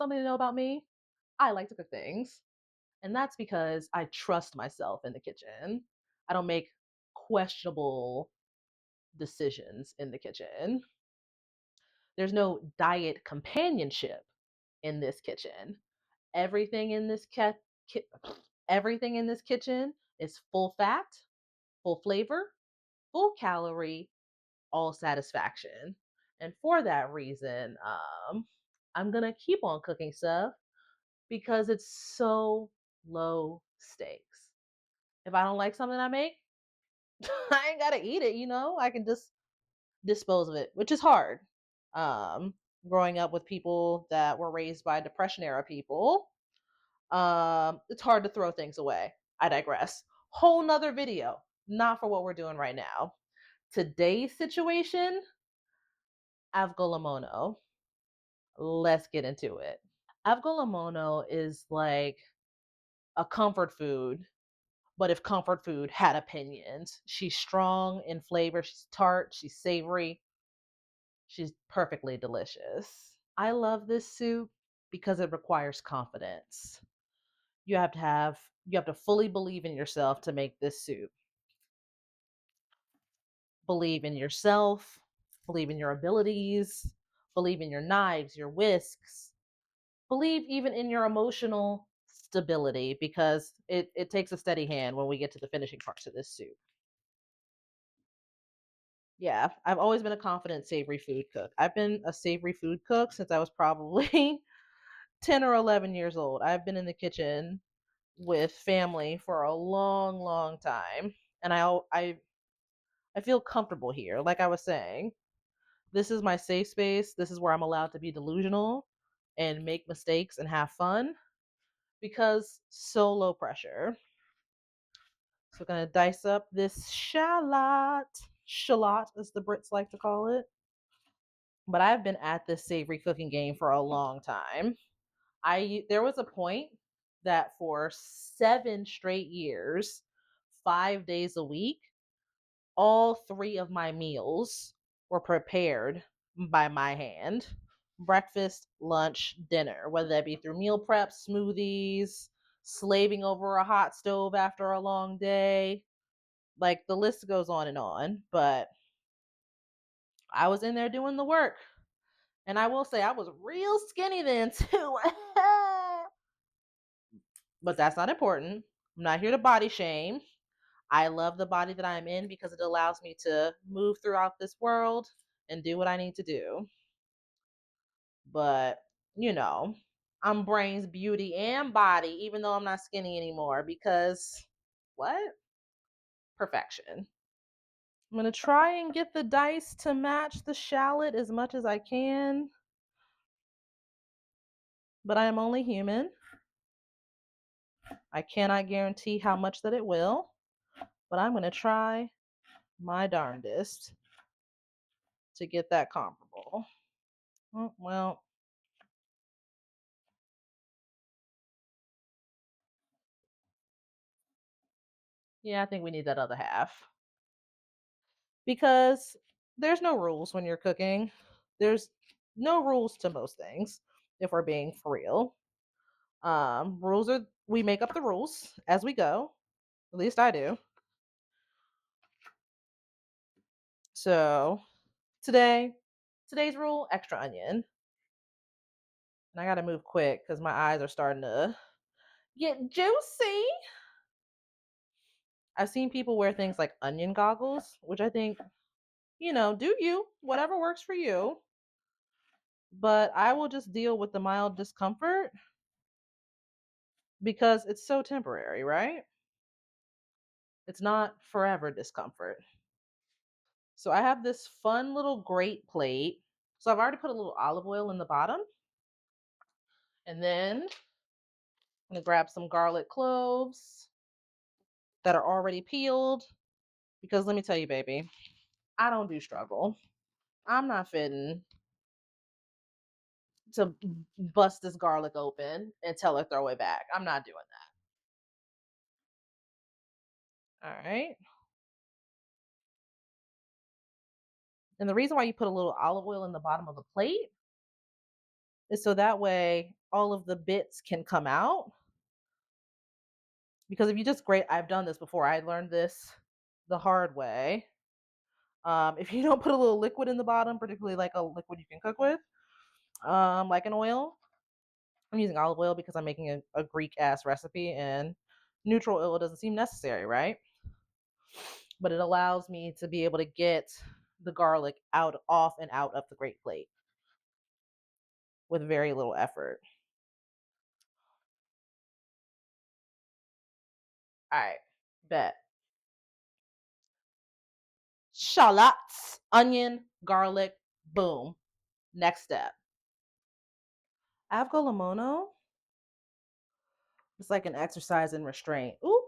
something to know about me? I like to cook things. And that's because I trust myself in the kitchen. I don't make questionable decisions in the kitchen. There's no diet companionship in this kitchen. Everything in this ki- everything in this kitchen is full fat, full flavor, full calorie, all satisfaction. And for that reason, I'm gonna keep on cooking stuff because it's so low stakes. If I don't like something I make, I ain't gotta eat it, you know? I can just dispose of it, which is hard. Um, Growing up with people that were raised by depression era people, it's hard to throw things away. I digress. Whole nother video, not for what we're doing right now. Today's situation, Avgolemono. Let's get into it. Avgolemono is like a comfort food, but if comfort food had opinions. She's strong in flavor, she's tart, she's savory, she's perfectly delicious. I love this soup because it requires confidence. You have to fully believe in yourself to make this soup. Believe in yourself, believe in your abilities, believe in your knives, your whisks, believe even in your emotional stability because it takes a steady hand when we get to the finishing parts of this soup. Yeah, I've always been a confident savory food cook. I've been a savory food cook since I was probably 10 or 11 years old. I've been in the kitchen with family for a long, long time. And I feel comfortable here. Like I was saying, this is my safe space. This is where I'm allowed to be delusional and make mistakes and have fun because so low pressure. So we're gonna dice up this shallot as the Brits like to call it. But I've been at this savory cooking game for a long time. I There was a point that for 7 straight years, 5 days a week, all 3 of my meals were prepared by my hand. Breakfast, lunch, dinner, whether that be through meal prep, smoothies, slaving over a hot stove after a long day. Like the list goes on, but I was in there doing the work. And I will say I was real skinny then too. But that's not important. I'm not here to body shame. I love the body that I'm in because it allows me to move throughout this world and do what I need to do. But, you know, I'm brains, beauty, and body, even though I'm not skinny anymore because what? Perfection. I'm going to try and get the dice to match the shallot as much as I can, but I am only human. I cannot guarantee how much that it will, but I'm going to try my darndest to get that comparable. Oh, well, yeah, I think we need that other half because there's no rules when you're cooking. There's no rules to most things if we're being for real. Rules are we make up the rules as we go. At least I do. So today's rule: extra onion. And I gotta move quick because my eyes are starting to get juicy. I've seen people wear things like onion goggles, which I think, do you, whatever works for you. But I will just deal with the mild discomfort because it's so temporary, right? It's not forever discomfort. So I have this fun little grate plate. So I've already put a little olive oil in the bottom. And then I'm gonna grab some garlic cloves that are already peeled. Because let me tell you, baby, I don't do struggle. I'm not fitting to bust this garlic open and tell her throw it back. I'm not doing that. All right. And the reason why you put a little olive oil in the bottom of the plate is so that way all of the bits can come out. Because if you just grate, I've done this before. I learned this the hard way. If you don't put a little liquid in the bottom, particularly like a liquid you can cook with, like an oil. I'm using olive oil because I'm making a Greek ass recipe, and neutral oil doesn't seem necessary, right? But it allows me to be able to get the garlic off and out of the grate plate with very little effort. All right, bet. Shallots, onion, garlic, boom. Next step. Avgolemono. It's like an exercise in restraint. Ooh.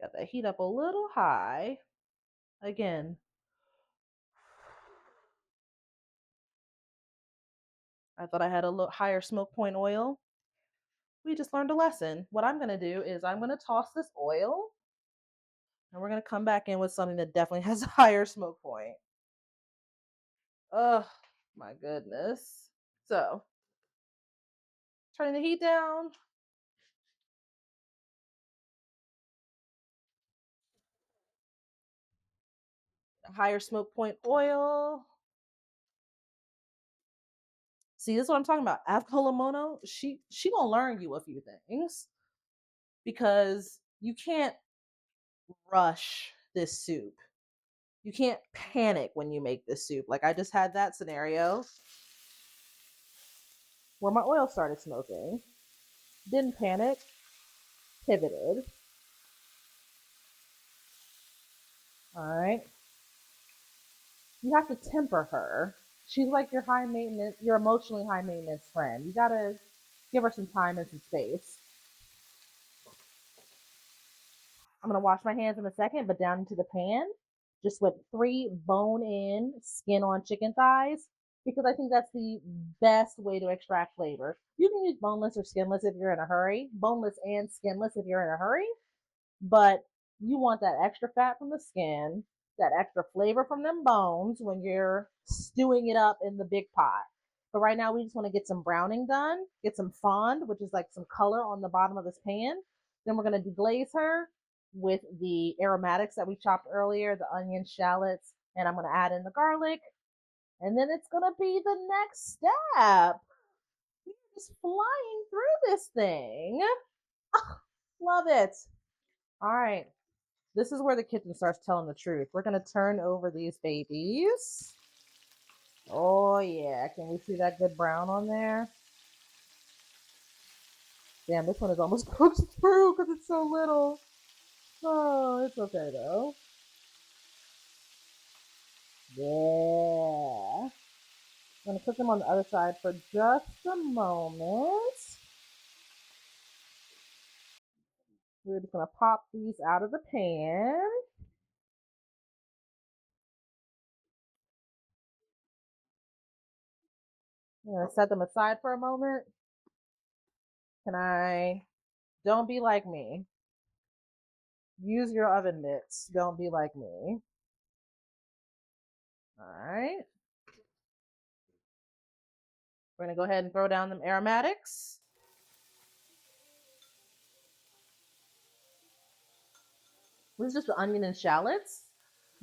Got that heat up a little high. Again. I thought I had a little higher smoke point oil. We just learned a lesson. What I'm going to do is I'm going to toss this oil, and we're going to come back in with something that definitely has a higher smoke point. Oh, my goodness. So, turning the heat down. Higher smoke point oil. See, this is what I'm talking about. Avgolemono, she gonna learn you a few things, because you can't rush this soup. You can't panic when you make this soup. Like I just had that scenario where my oil started smoking. Didn't panic, pivoted. All right. You have to temper her. She's like your high maintenance, your emotionally high maintenance friend. You gotta give her some time and some space. I'm gonna wash my hands in a second, but down into the pan, just with 3 bone-in, skin-on chicken thighs, because I think that's the best way to extract flavor. You can use boneless or skinless if you're in a hurry, boneless and skinless if you're in a hurry, but you want that extra fat from the skin, that extra flavor from them bones when you're stewing it up in the big pot. But right now we just want to get some browning done, get some fond, which is like some color on the bottom of this pan. Then we're going to deglaze her with the aromatics that we chopped earlier, the onions, shallots, and I'm going to add in the garlic. And then it's going to be the next step. We're just flying through this thing. Oh, love it. All right. This is where the kitchen starts telling the truth. We're going to turn over these babies. Oh, yeah. Can we see that good brown on there? Damn, this one is almost cooked through because it's so little. Oh, it's okay, though. Yeah. I'm going to cook them on the other side for just a moment. We're just going to pop these out of the pan. I'm going to set them aside for a moment. Don't be like me. Use your oven mitts. Don't be like me. All right. We're going to go ahead and throw down them aromatics. This is just the onion and shallots.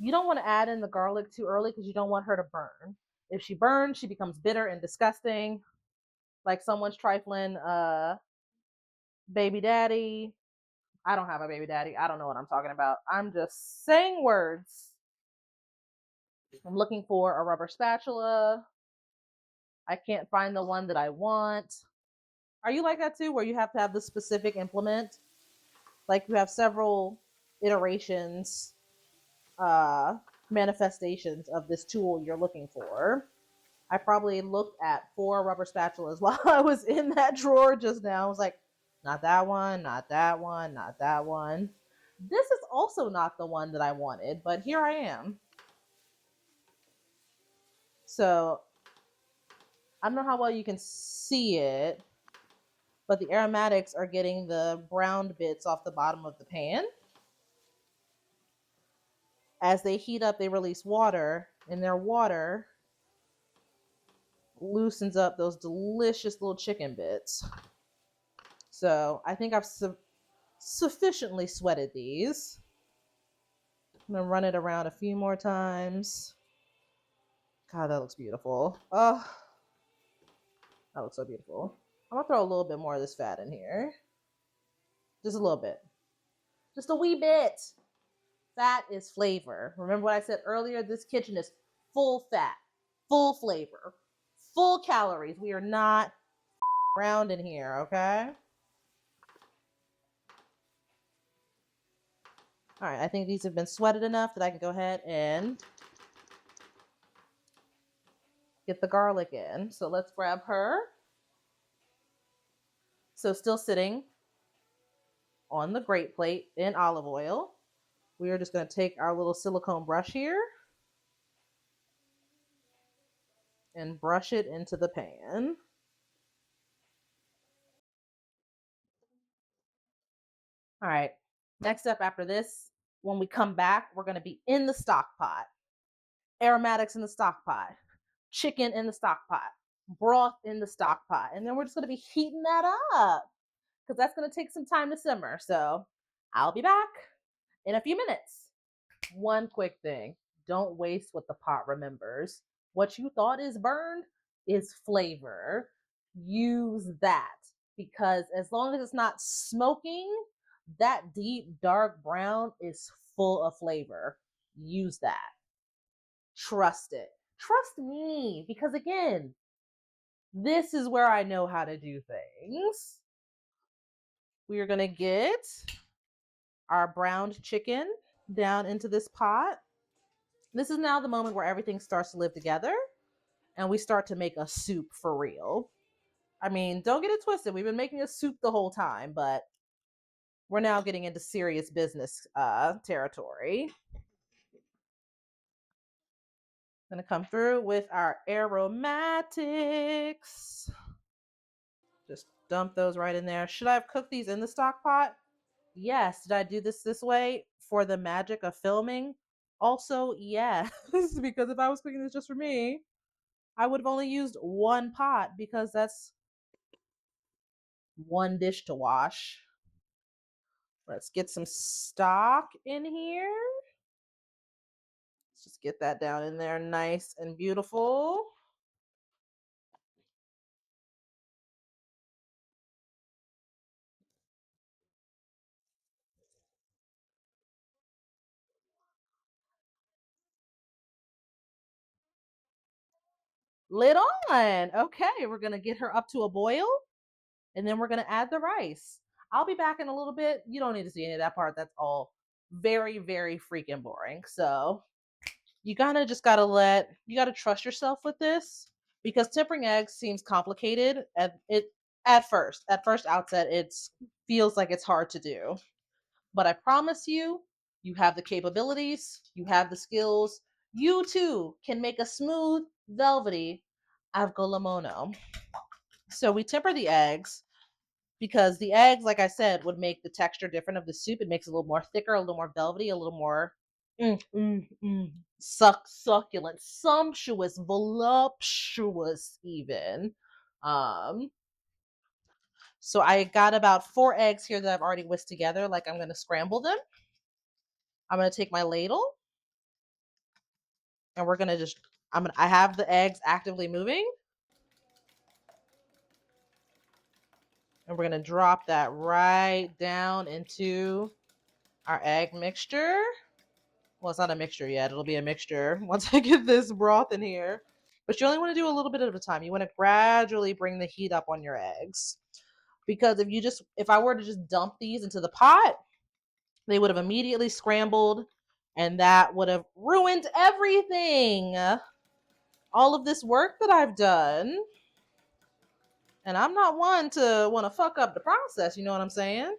You don't want to add in the garlic too early because you don't want her to burn. If she burns, she becomes bitter and disgusting, like someone's trifling baby daddy. I don't have a baby daddy. I don't know what I'm talking about. I'm just saying words. I'm looking for a rubber spatula. I can't find the one that I want. Are you like that too, where you have to have the specific implement? Like you have several iterations, manifestations of this tool you're looking for. I probably looked at 4 rubber spatulas while I was in that drawer just now. I was like, not that one, not that one, not that one. This is also not the one that I wanted, but here I am. So I don't know how well you can see it, but the aromatics are getting the browned bits off the bottom of the pan. As they heat up, they release water, and their water loosens up those delicious little chicken bits. So I think I've sufficiently sweated these. I'm gonna run it around a few more times. God, that looks beautiful. Oh, that looks so beautiful. I'm gonna throw a little bit more of this fat in here. Just a little bit. Just a wee bit. Fat is flavor. Remember what I said earlier? This kitchen is full fat, full flavor, full calories. We are not around in here, okay? All right, I think these have been sweated enough that I can go ahead and get the garlic in. So let's grab her. So still sitting on the grate plate in olive oil. We are just going to take our little silicone brush here and brush it into the pan. All right, next up after this, when we come back, we're going to be in the stock pot. Aromatics in the stock pot, chicken in the stock pot, broth in the stock pot. And then we're just going to be heating that up because that's going to take some time to simmer. So I'll be back in a few minutes. One quick thing. Don't waste what the pot remembers. What you thought is burned is flavor. Use that because as long as it's not smoking, that deep dark brown is full of flavor. Use that. Trust it. Trust me because again, this is where I know how to do things. We are going to get our browned chicken down into this pot. This is now the moment where everything starts to live together and we start to make a soup for real. I mean, don't get it twisted. We've been making a soup the whole time, but we're now getting into serious business territory. Gonna come through with our aromatics. Just dump those right in there. Should I have cooked these in the stock pot? Yes. Did I do this way for the magic of filming? Also, yes, because if I was cooking this just for me, I would have only used one pot because that's one dish to wash. Let's get some stock in here. Let's just get that down in there nice and beautiful. Lid on. Okay, we're going to get her up to a boil and then we're going to add the rice. I'll be back in a little bit. You don't need to see any of that part. That's all very, very freaking boring. So you just gotta trust yourself with this because tempering eggs seems complicated at first. At first outset, it feels like it's hard to do. But I promise you, you have the capabilities, you have the skills. You too can make a smooth, velvety Avgolemono. So we temper the eggs because the eggs, like I said, would make the texture different of the soup. It makes it a little more thicker, a little more velvety, a little more succulent, sumptuous, voluptuous, even. Um, so I got about 4 eggs here that I've already whisked together. Like I'm going to scramble them. I'm going to take my ladle, and we're going to just. I have the eggs actively moving, and we're going to drop that right down into our egg mixture. Well, it's not a mixture yet. It'll be a mixture once I get this broth in here. But you only want to do a little bit at a time. You want to gradually bring the heat up on your eggs. Because if I were to just dump these into the pot, they would have immediately scrambled and that would have ruined everything. All of this work that I've done. And I'm not one to want to fuck up the process, you know what I'm saying?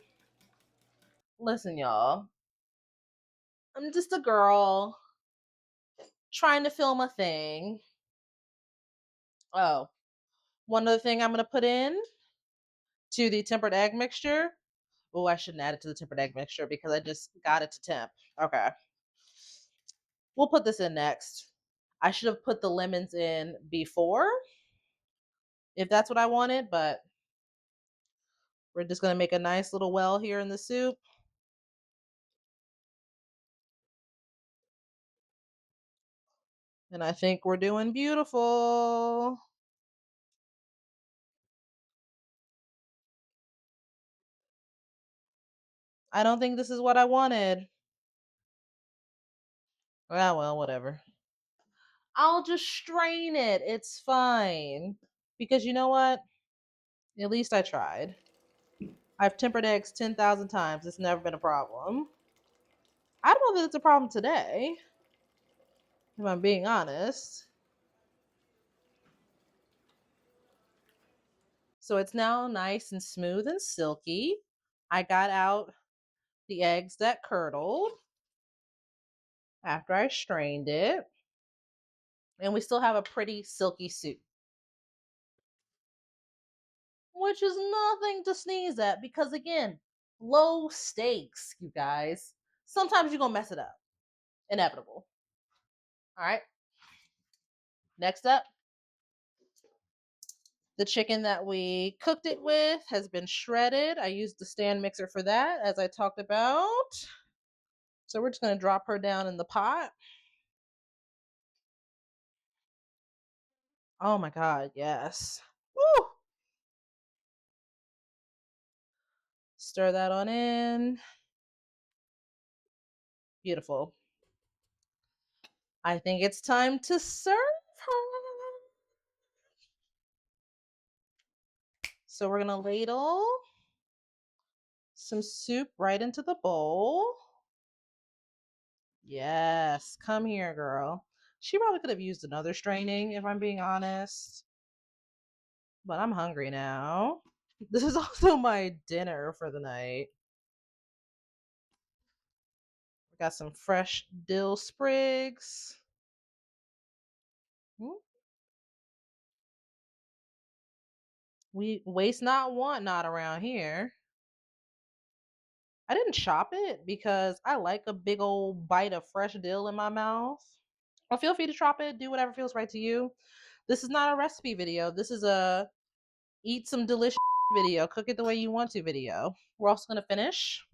Listen, y'all. I'm just a girl trying to film a thing. Oh, one other thing I'm going to put in to the tempered egg mixture. Oh, I shouldn't add it to the tempered egg mixture because I just got it to temp. Okay. We'll put this in next. I should have put the lemons in before, if that's what I wanted, but we're just gonna make a nice little well here in the soup. And I think we're doing beautiful. I don't think this is what I wanted. Ah, well, whatever. I'll just strain it. It's fine. Because you know what? At least I tried. I've tempered eggs 10,000 times. It's never been a problem. I don't know that it's a problem today, if I'm being honest. So it's now nice and smooth and silky. I got out the eggs that curdled after I strained it. And we still have a pretty silky soup, which is nothing to sneeze at because, again, low stakes, you guys. Sometimes you're going to mess it up. Inevitable. All right. Next up, the chicken that we cooked it with has been shredded. I used the stand mixer for that, as I talked about. So we're just going to drop her down in the pot. Oh my God, yes. Woo! Stir that on in. Beautiful. I think it's time to serve her. So we're going to ladle some soup right into the bowl. Yes, come here, girl. She probably could have used another straining, if I'm being honest. But I'm hungry now. This is also my dinner for the night. We got some fresh dill sprigs. We waste not, want not around here. I didn't chop it because I like a big old bite of fresh dill in my mouth. Or feel free to chop it, do whatever feels right to you. This is not a recipe video. This is a eat some delicious video, cook it the way you want to video. We're also going to finish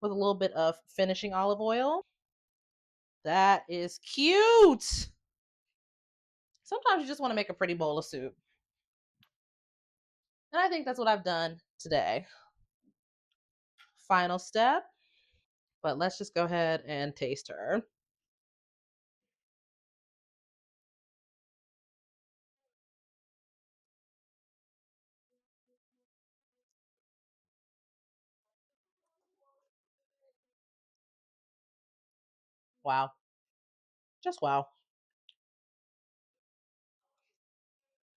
with a little bit of finishing olive oil. That is cute. Sometimes you just want to make a pretty bowl of soup. And I think that's what I've done today. Final step, but let's just go ahead and taste her. Wow. Just wow.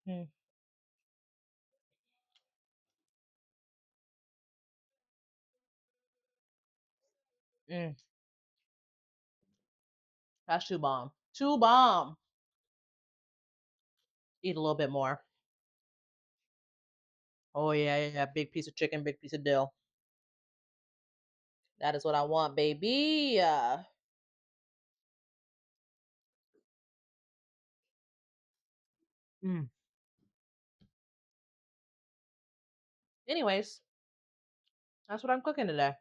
Mm. Mm. That's too bomb. Too bomb. Eat a little bit more. Oh, yeah, yeah, yeah. Big piece of chicken, big piece of dill. That is what I want, baby. Mm. Anyways, that's what I'm cooking today.